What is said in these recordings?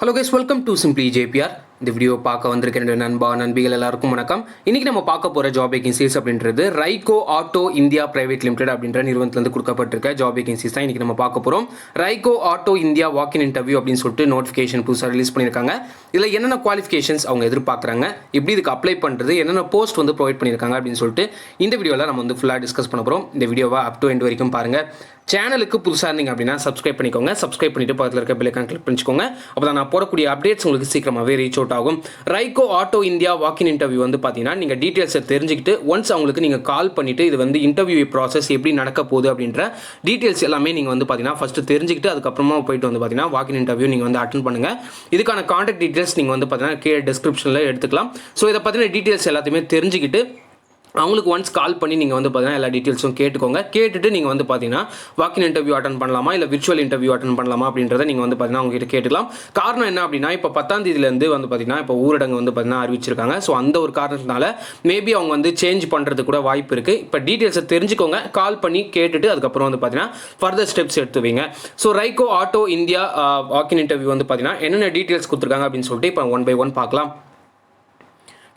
Hello guys, welcome to simply JPR. இந்த video பார்க்க வந்திருக்கிற நண்பிகள் எல்லாருக்கும் வணக்கம். இன்னைக்கு நம்ம பார்க்க போகிற ஜாப் வேகன்சிஸ் அப்படின்றது ரைகோ ஆட்டோ இந்தியா பிரைவேட் லிமிடெட் அப்படின்ற நிறுவனத்திலிருந்து கொடுக்கப்பட்டிருக்க ஜாப் வேகன்சிஸ் தான் இன்னைக்கு நம்ம பார்க்க போகிறோம். ரைகோ ஆட்டோ இந்தியா வாக்கின் இன்டர்வியூ அப்படின்னு சொல்லிட்டு நோட்டிஃபிகேஷன் புதுசாக ரிலீஸ் பண்ணியிருக்காங்க. இதில் என்னென்ன குவாலிஃபிகேஷன்ஸ் அவங்க எதிர்பார்க்குறாங்க, எப்படி இதுக்கு அப்ளை பண்ணுறது, என்னென்ன போஸ்ட் வந்து ப்ரொவைட் பண்ணியிருக்காங்க அப்படின்னு சொல்லிட்டு இந்த வீடியோவில் நம்ம வந்து ஃபுல்லாக டிஸ்கஸ் பண்ண போகிறோம். இந்த வீடியோவை அப் டு எண்ட் வரைக்கும் பாருங்கள். சேனலுக்கு புதுசாக இருந்தீங்க அப்படின்னா சப்ஸ்கிரைப் பண்ணிக்கோங்க. சப்ஸ்கிரைப் பண்ணிட்டு பக்கத்தில் இருக்க பெல் ஐகான் கிளிக் பண்ணிக்கோங்க. அப்போ தான் நான் போடக்கூடிய அப்டேட்ஸ் உங்களுக்கு சீக்கிரமாகவே ரீச் அவுட் ஆகும். ரைகோ ஆட்டோ இந்தியா வாக்கின் இன்டர்வியூ வந்து பார்த்தீங்கன்னா நீங்கள் டீட்டெயில்ஸை தெரிஞ்சுக்கிட்டு ஒன்ஸ் அவங்களுக்கு நீங்கள் கால் பண்ணிவிட்டு இது வந்து இன்டர்வியூ ப்ராசஸ் எப்படி நடக்க போகுது அப்படின்ற டீட்டெயில்ஸ் எல்லாமே நீங்கள் வந்து பார்த்தீங்கன்னா ஃபஸ்ட்டு தெரிஞ்சுக்கிட்டு அதுக்கப்புறமா போயிட்டு வந்து பார்த்தீங்கன்னா வாக்கின் இன்டர்வியூ நீங்கள் வந்து அட்டன் பண்ணுங்கள். இதுக்கான கான்டாக்ட் டீட்டெயில்ஸ் நீங்கள் வந்து பார்த்தீங்கன்னா கீழே டிஸ்கிரிப்ஷனில் எடுத்துக்கலாம். ஸோ இதை பற்றின டீட்டெயில்ஸ் எல்லாத்தையுமே தெரிஞ்சுக்கிட்டு அவங்களுக்கு ஒன்ஸ் கால் பண்ணி நீங்கள் வந்து பார்த்தீங்கன்னா எல்லா டீட்டெயில்ஸும் கேட்டுக்கோங்க. கேட்டுட்டு நீங்கள் வந்து பார்த்தீங்கன்னா வாக்கின் இன்டர்வியூ அட்டன் பண்ணலாமா இல்லை விர்ச்சுவல் இன்டர்வியூ அட்டன் பண்ணலாமா அப்படின்றத நீங்கள் வந்து பார்த்தீங்கன்னா அவங்ககிட்ட கேட்டுக்கலாம். காரணம் என்ன அப்படின்னா இப்போ 10ஆம் தேதியிலேருந்து வந்து பார்த்தீங்கன்னா இப்போ ஊரடங்கு வந்து பார்த்தீங்கன்னா அறிவிச்சிருக்காங்க. ஸோ அந்த ஒரு காரணத்தினால மேபி அவங்க வந்து சேஞ்ச் பண்ணுறது கூட வாய்ப்பு இருக்குது. இப்போ டீட்டெயில்ஸை தெரிஞ்சுக்கோங்க, கால் பண்ணி கேட்டுட்டு அதுக்கப்புறம் வந்து பார்த்தீங்கன்னா ஃபர்தர் ஸ்டெப்ஸ் எடுத்துவீங்க. So Rico auto India walk in interview வந்து பார்த்தீங்கன்னா என்னென்ன டீட்டெயில்ஸ் கொடுத்துருக்காங்க அப்படின்னு சொல்லிட்டு இப்போ ஒன் பை ஒன் பார்க்கலாம்.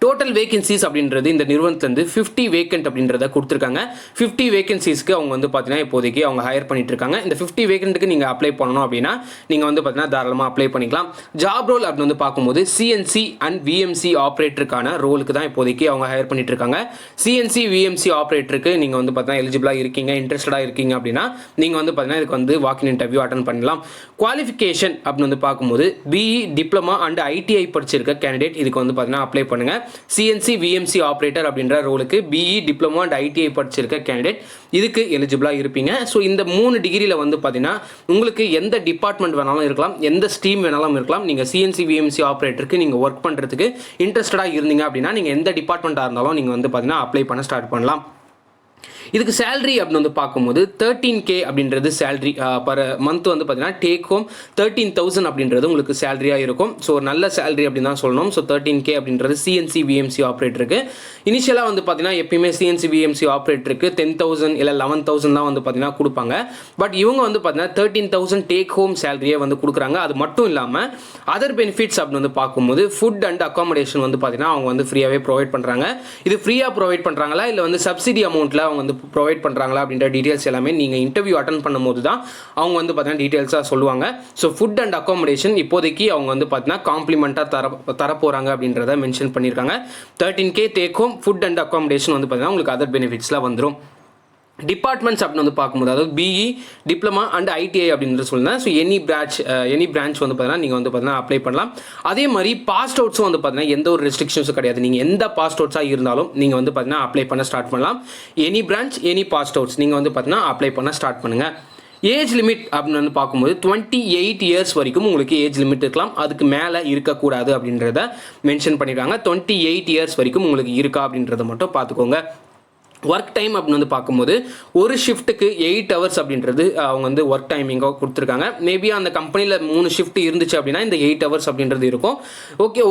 டோட்டல் வேகன்சிஸ் அப்படின்றது இந்த நிறுவனத்துலேருந்து 50 வேக்கன்ட் அப்படின்றத கொடுத்துருக்காங்க. 50 வேகன்சிஸ்க்கு அவங்க வந்து பார்த்தீங்கன்னா இப்போதைக்கு அவங்க ஹையர் பண்ணிட்டு இருக்காங்க. இந்த 50 வேக்கன்ட்டுக்கு நீங்கள் அப்ளை பண்ணணும் அப்படின்னா நீங்கள் வந்து பார்த்தீங்கன்னா தாராளமாக அப்ளை பண்ணிக்கலாம். ஜாப் ரோல் அப்படின்னு வந்து பார்க்கும்போது சிஎன்சி அண்ட் விஎம்சி ஆப்ரேட்டருக்கான ரோலுக்கு தான் இப்போதைக்கு அவங்க ஹையர் பண்ணிட்டு இருக்காங்க. சிஎன்சி விஎம்சி ஆப்ரேட்டருக்கு நீங்கள் வந்து பார்த்தீங்கன்னா எலிஜிபிளாக இருக்கீங்க, இன்ட்ரெஸ்டடாக இருக்கீங்க அப்படின்னா நீங்கள் வந்து பார்த்தீங்கன்னா இதுக்கு வந்து வாக்கின் இன்டர்வியூ அட்டன் பண்ணலாம். குவாலிஃபிகேஷன் அப்படின்னு வந்து பார்க்கும்போது பிஇ டிப்ளமா அண்ட் ஐடிஐ படிச்சிருக்க கேண்டிடேட் இதுக்கு வந்து பார்த்தீங்கன்னா அப்ளை பண்ணுங்கள். சிஎன்சி விஎம்சி ஆப்ரேட்டர் அப்படின்ற ரோலுக்கு பிஇ டிப்ளமோ அண்ட் ஐடிஐ படிச்சிருக்க கேண்டிடேட் இதுக்கு எலிஜிபிளாக இருப்பீங்க. ஸோ இந்த 3 டிகிரியில் வந்து பார்த்தீங்கன்னா உங்களுக்கு எந்த டிபார்ட்மெண்ட் வேணாலும் இருக்கலாம், எந்த ஸ்ட்ரீம் வேணாலும் இருக்கலாம். நீங்கள் சிஎன்சி விஎம்சி ஆப்ரேட்டருக்கு நீங்கள் ஒர்க் பண்ணுறதுக்கு இன்ட்ரெஸ்டடாக இருந்தீங்க அப்படின்னா நீங்கள் எந்த டிபார்ட்மெண்ட்டாக இருந்தாலும் நீங்கள் வந்து பார்த்தீங்கன்னா அப்ளை பண்ண ஸ்டார்ட் பண்ணலாம். இதுக்கு சேலரி அப்படின்னு வந்து பார்க்கும்போது 13K அப்படின்றது சேலரி பர் மந்த் வந்து பார்த்தீங்கன்னா டேக் ஹோம் 13,000 அப்படின்றது உங்களுக்கு சேலரியாக இருக்கும். ஸோ நல்ல சேலரி அப்படின்னு தான் சொல்லணும். ஸோ 13K அப்படின்றது சிஎன்சி விஎம்சி ஆப்ரேட்டருக்கு. இனிஷியலாக வந்து பார்த்தீங்கன்னா எப்பயுமே சிஎன்சி விஎம்சி ஆப்ரேட்டருக்கு 10,000 இல்லை 11,000 தான் வந்து பார்த்தீங்கன்னா கொடுப்பாங்க. பட் இவங்க வந்து பார்த்தீங்கன்னா 13,000 டேக் ஹோம் சேலரியே வந்து கொடுக்குறாங்க. அது மட்டும் இல்லாமல் அதர் பெனிஃபிட்ஸ் அப்படின்னு வந்து பார்க்கும்போது ஃபுட் அண்ட் அக்காமடேஷன் வந்து பார்த்தீங்கன்னா அவங்க வந்து ஃப்ரீயாகவே ப்ரொவைட் பண்ணுறாங்க. இது ஃப்ரீயாக ப்ரொவைட் பண்ணுறாங்களா இல்லை வந்து சப்சிடி அமௌண்ட்டில் அவங்க வந்து ப்ரொவைட் பண்ணுறாங்களா அப்படின்ற டீட்டெயில்ஸ் எல்லாமே நீங்கள் இன்டர்வியூ அட்டன் பண்ணும்போது தான் அவங்க வந்து பார்த்தீங்கன்னா டீட்டெயில்ஸாக சொல்லுவாங்க. ஸோ ஃபுட் அண்ட் அக்காமடேஷன் இப்போதைக்கு அவங்க வந்து பார்த்தீங்கன்னா காம்ப்ளிமெண்ட்டாக தரப்போகிறாங்க அப்படின்றத மென்ஷன் பண்ணியிருக்காங்க. 13K take home, food and accommodation வந்து பார்த்தீங்கன்னா உங்களுக்கு அதர் பெனிஃபிட்ஸ்லாம் வந்துடும். டிபார்ட்மெண்ட்ஸ் அப்படின்னு வந்து பார்க்கும்போது அதாவது பிஇ டிப்ளமா அண்ட் ஐடிஐ அப்படின்னு சொல்லுங்கள். ஸோ எனி பிரான்ச் வந்து பார்த்தீங்கன்னா நீங்கள் வந்து பார்த்தீங்கன்னா அப்ளை பண்ணலாம். அதே மாதிரி பாஸ்ட் அவுட்ஸும் வந்து பார்த்தீங்கன்னா எந்த ஒரு ரெஸ்ட்ரிக்ஷன்ஸும் கிடையாது. நீங்கள் எந்த பாஸ்ட் அவுட்ஸாக இருந்தாலும் நீங்கள் வந்து பார்த்தீங்கன்னா அப்ளை பண்ண ஸ்டார்ட் பண்ணலாம். Any branch any passed outs நீங்கள் வந்து பார்த்தீங்கன்னா அப்ளை பண்ண ஸ்டார்ட் பண்ணுங்கள். ஏஜ் லிமிட் அப்படின்னு வந்து பார்க்கும்போது 28 இயர்ஸ் வரைக்கும் உங்களுக்கு ஏஜ் லிமிட் இருக்கலாம், அதுக்கு மேலே இருக்கக்கூடாது அப்படின்றத மென்ஷன் பண்ணியிருக்காங்க. 28 இயர்ஸ் வரைக்கும் உங்களுக்கு இருக்கா அப்படின்றத மட்டும் பார்த்துக்கோங்க. ஒர்க் டைம் அப்படின்னு வந்து பார்க்கும்போது ஒரு ஷிஃப்ட்டுக்கு 8 ஹவர்ஸ் அப்படின்றது அவங்க வந்து ஒர்க் டைமிங்காக கொடுத்துருக்காங்க. மேபி அந்த கம்பெனியில் 3 ஷிஃப்ட் இருந்துச்சு அப்படின்னா இந்த 8 ஹவர்ஸ் அப்படின்றது இருக்கும். ஓகே,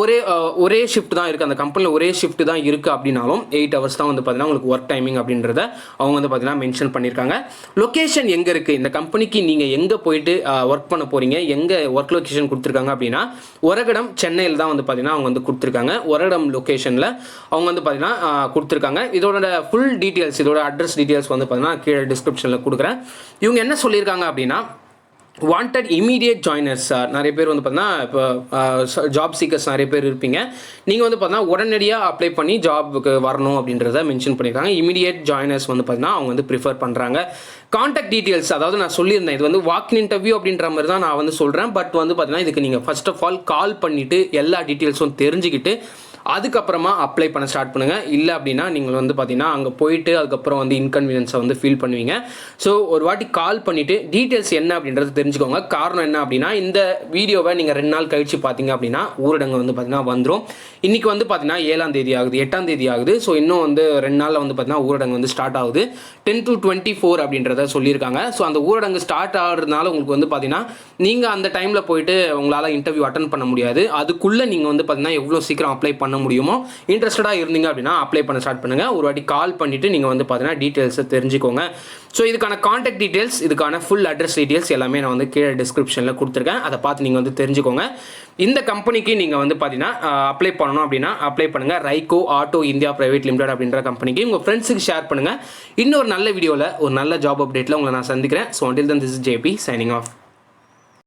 ஒரே ஷிஃப்ட் தான் இருக்குது, அந்த கம்பெனியில் ஒரே ஷிஃப்ட் தான் இருக்குது அப்படின்னாலும் 8 ஹவர்ஸ் தான் வந்து பார்த்தீங்கன்னா உங்களுக்கு ஒர்க் டைமிங் அப்படின்றத அவங்க வந்து பார்த்தீங்கன்னா மென்ஷன் பண்ணியிருக்காங்க. லொக்கேஷன் எங்கே இருக்குது, இந்த கம்பெனிக்கு நீங்கள் எங்கே போயிட்டு ஒர்க் பண்ண போகிறீங்க, எங்கே ஒர்க் லொக்கேஷன் கொடுத்துருக்காங்க அப்படின்னா ஒரகடம் சென்னையில் தான் வந்து பார்த்தீங்கன்னா அவங்க வந்து கொடுத்துருக்காங்க. ஒரகடம் லொக்கேஷனில் அவங்க வந்து பார்த்தீங்கன்னா கொடுத்துருக்காங்க. இதோட ஃபுல் டீட்டெயில்ஸ், இதோட அட்ரஸ் டீட்டெயில்ஸ் வந்து பார்த்தீங்கன்னா கீழே டிஸ்கிரிப்ஷனில் கொடுக்குறேன். இவங்க என்ன சொல்லியிருக்காங்க அப்படின்னா வாண்டட் இமீடியட் ஜாயினர்ஸ். நிறைய பேர் வந்து பார்த்தீங்கன்னா இப்போ ஜாப் சீக்கர்ஸ் நிறைய பேர் இருப்பீங்க. நீங்கள் வந்து பார்த்தீங்கன்னா உடனடியாக அப்ளை பண்ணி ஜாபுக்கு வரணும் அப்படின்றத மென்ஷன் பண்ணியிருக்காங்க. இமீடியட் ஜாயினர்ஸ் வந்து பார்த்தீங்கன்னா அவங்க வந்து ப்ரிஃபர் பண்ணுறாங்க. கான்டாக்ட் டீட்டெயில்ஸ் அதாவது நான் சொல்லியிருந்தேன், இது வந்து வாக்கின் இன்டர்வியூ அப்படின்ற மாதிரி தான் நான் வந்து சொல்கிறேன். பட் வந்து பார்த்தீங்கன்னா இதுக்கு நீங்கள் ஃபர்ஸ்ட் ஆஃப் ஆல் கால் பண்ணிவிட்டு எல்லா டீட்டெயில்ஸும் தெரிஞ்சுக்கிட்டு அதுக்கப்புறமா அப்ளை பண்ண ஸ்டார்ட் பண்ணுங்கள். இல்லை அப்படின்னா நீங்கள் வந்து பார்த்தீங்கன்னா அங்கே போயிட்டு அதுக்கப்புறம் வந்து இன்கன்வீனியன்ஸை வந்து ஃபீல் பண்ணுவீங்க. ஸோ ஒரு வாட்டி கால் பண்ணிவிட்டு டீட்டெயில்ஸ் என்ன அப்படின்றது தெரிஞ்சுக்கோங்க. காரணம் என்ன அப்படின்னா இந்த வீடியோவை நீங்கள் 2 நாள் கழித்து பார்த்தீங்க அப்படின்னா ஊரடங்கு வந்து பார்த்தீங்கன்னா வந்துடும். இன்றைக்கி வந்து பார்த்தீங்கன்னா 7ஆம் தேதி ஆகுது, 8ஆம் தேதி ஆகுது. ஸோ இன்னும் வந்து 2 நாளில் வந்து பார்த்தீங்கன்னா ஊரடங்கு வந்து ஸ்டார்ட் ஆகுது. 10 to 24 அப்படின்றத சொல்லியிருக்காங்க. ஸோ அந்த ஊரடங்கு ஸ்டார்ட் ஆகிறதுனால உங்களுக்கு வந்து பார்த்தீங்கன்னா நீங்கள் அந்த டைமில் போயிட்டு உங்களால் இன்டர்வியூ அட்டன் பண்ண முடியாது. அதுக்குள்ளே நீங்கள் வந்து பார்த்தீங்கன்னா எவ்வளோ சீக்கிரம் அப்ளை பண்ண முடியுமோ இன்ட்ரெஸ்டடாக இருந்தீங்க அப்படின்னா அப்ளை பண்ண ஸ்டார்ட் பண்ணுங்கள். ஒரு வாட்டி கால் பண்ணிவிட்டு நீங்கள் வந்து பார்த்தீங்கன்னா டீட்டெயில்ஸை தெரிஞ்சுக்கோங்க. ஸோ இதுக்கான கான்டாக்ட் டீட்டெயில்ஸ், இதுக்கான ஃபுல் அட்ரஸ் டீட்டெயில்ஸ் எல்லாமே நான் வந்து கீழே டிஸ்கிரிப்ஷனில் கொடுத்துருக்கேன். அதை பார்த்து நீங்கள் வந்து தெரிஞ்சுக்கோங்க. இந்த கம்பெனிக்கு நீங்கள் வந்து பார்த்தீங்கன்னா அப்ளை பண்ணணும் அப்படின்னா அப்ளை பண்ணுங்கள். ரைகோ ஆட்டோ இந்தியா பிரைவேட் லிமிடெட் அப்படின்ற கம்பெனிக்கு உங்கள் ஃப்ரெண்ட்ஸுக்கு ஷேர் பண்ணுங்கள். இன்னொரு நல்ல வீடியோவில் ஒரு நல்ல ஜாப் அப்டேட்டில் உங்களை நான் சந்திக்கிறேன். So until then this is JP signing off.